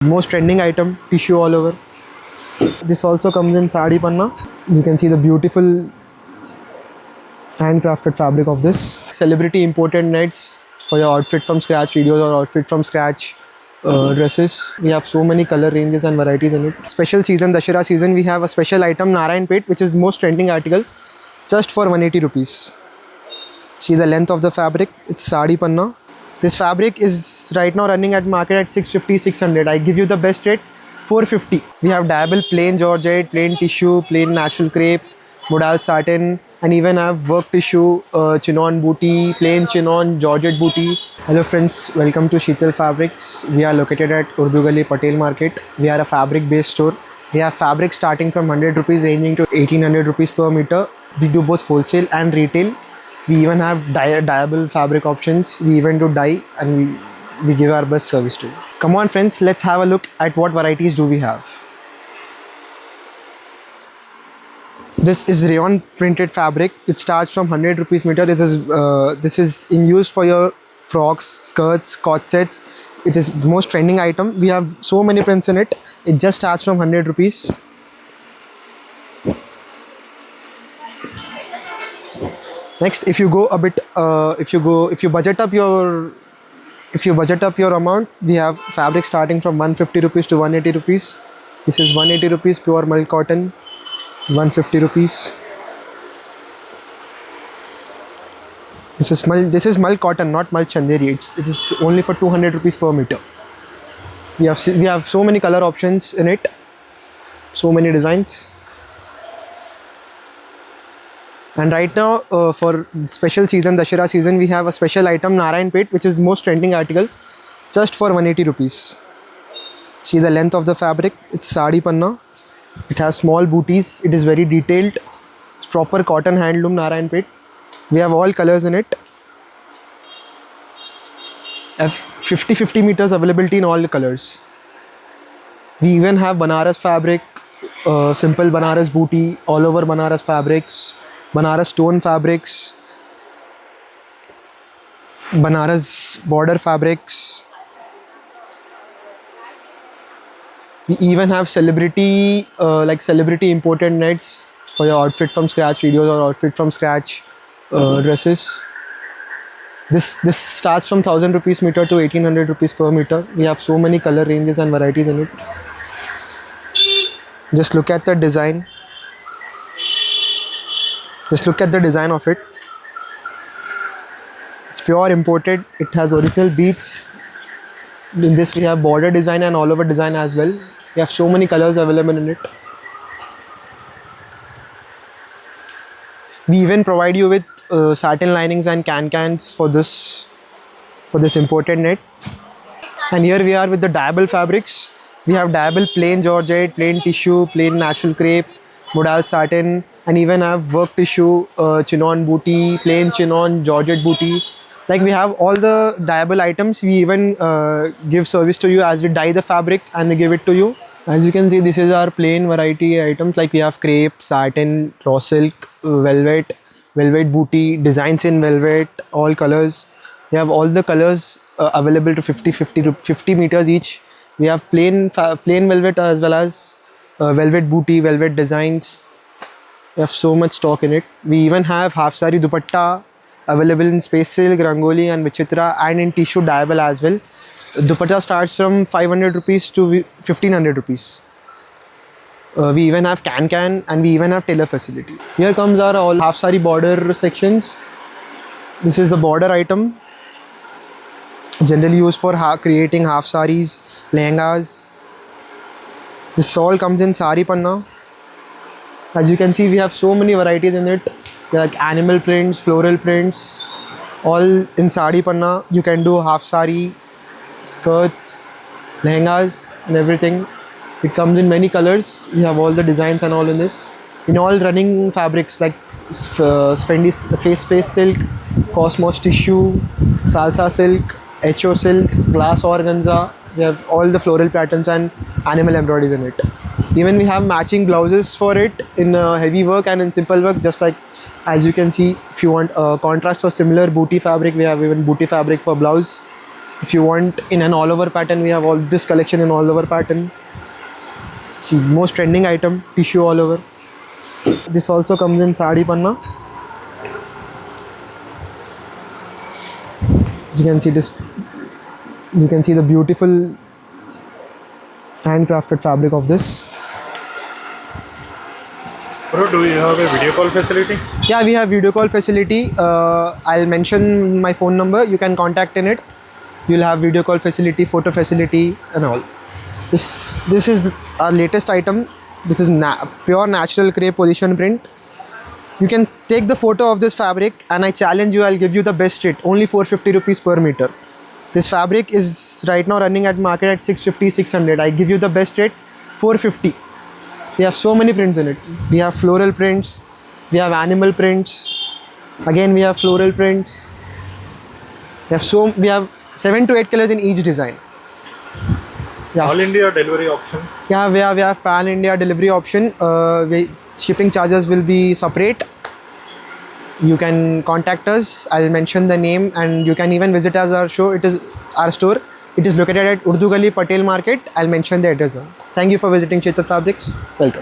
Most trending item, tissue all over. This also comes in sari panna. You can see the beautiful handcrafted fabric of this. Celebrity imported nets for your outfit from scratch videos or outfit from scratch dresses. We have so many color ranges and varieties in it. Special season, Dashera season, we have a special item, Narayan Pet, which is the most trending article, just for 180 rupees. See the length of the fabric, it's sari panna. This fabric is right now running at market at 650, 600. I give you the best rate, 450. We have dyeable plain georgette, plain tissue, plain natural crepe, modal satin, and even have work tissue, chinon booty, plain chinon, georgette booty. Hello friends, welcome to Sheetal Fabrics. We are located at Urdu Gali Patel Market. We are a fabric based store. We have fabric starting from 100 rupees ranging to 1800 rupees per meter. We do both wholesale and retail. We even have dyeable fabric options. We even do dye, and we give our best service to you. Come on friends, let's have a look at what varieties do we have. This is rayon printed fabric. It starts from 100 rupees meter. This is in use for your frocks, skirts, coat sets. It is the most trending item. We have so many prints in it. It just starts from 100 rupees. Next, if you go a bit, if you budget up your amount, we have fabric starting from 150 rupees to 180 rupees. This is 180 rupees pure mulch cotton, 150 rupees. This is mulch cotton, not mulch chanderi. It is only for 200 rupees per meter. We have so many color options in it, so many designs. And right now, for special season, Dashera season, we have a special item, Narayan Pet, which is the most trending article, just for 180 rupees. See the length of the fabric, it's sari panna. It has small booties, it is very detailed. It's proper cotton handloom Narayan Pet. We have all colors in it. Have 50 meters availability in all the colors. We even have Banaras fabric, simple Banaras booty, all over Banaras fabrics, Banaras stone fabrics, Banaras border fabrics. We even have celebrity imported nets for your outfit from scratch videos or outfit from scratch dresses. This starts from 1000 rupees meter to 1800 rupees per meter. We have so many color ranges and varieties in it. Just look at the design. Just look at the design of it. It's pure imported. It has original beads. In this we have border design and all over design as well. We have so many colors available in it. We even provide you with satin linings and cans for this imported net. And here we are with the dyeable fabrics. We have dyeable plain georgette, plain tissue, plain natural crepe, modal satin, and even have work tissue, chinon booty, plain chinon, georgette booty. Like we have all the dyeable items. We even give service to you as we dye the fabric and we give it to you. As you can see, this is our plain variety items. Like we have crepe, satin, raw silk, velvet booty, designs in velvet, all colors. We have all the colors available to 50 meters each. We have plain velvet as well as velvet booty, velvet designs. We have so much stock in it. We even have half sari dupatta available in space silk, rangoli and vichitra, and in tissue dyeable as well. Dupatta starts from 500 rupees to 1500 rupees. We even have can and we even have tailor facility. Here comes our all half sari border sections. This is the border item, generally used for creating half saris, lehengas. This all comes in sari panna. As you can see, we have so many varieties in it. They're like animal prints, floral prints, all in sari panna. You can do half sari, skirts, lehengas and everything. It comes in many colors. We have all the designs and all in this. In all running fabrics like spendy face space silk, cosmos tissue, salsa silk, HO silk, glass organza. We have all the floral patterns and animal embroideries in it. Even we have matching blouses for it in heavy work and in simple work, just like as you can see. If you want contrast for similar booty fabric, we have even booty fabric for blouse. If you want in an all over pattern, we have all this collection in all over pattern. See, most trending item, tissue all over. This also comes in sari panna. You can see this. You can see the beautiful handcrafted fabric of this. Bro, do you have a video call facility? Yeah, we have video call facility. I'll mention my phone number. You can contact in it. You'll have video call facility, photo facility, and all. This is our latest item. This is pure natural crepe position print. You can take the photo of this fabric, and I challenge you, I'll give you the best rate. Only 450 rupees per meter. This fabric is right now running at market at 650, 600. I give you the best rate, 450. We have so many prints in it. We have floral prints. We have animal prints. Again, we have floral prints. We have 7 to 8 colors in each design. Yeah. All India delivery option. Yeah, we have pan India delivery option. Shipping charges will be separate. You can contact us. I'll mention the name, and you can even visit us our store. It is located at Urdu Gali Patel Market. I'll mention the address. Thank you for visiting Chetak Fabrics. Welcome.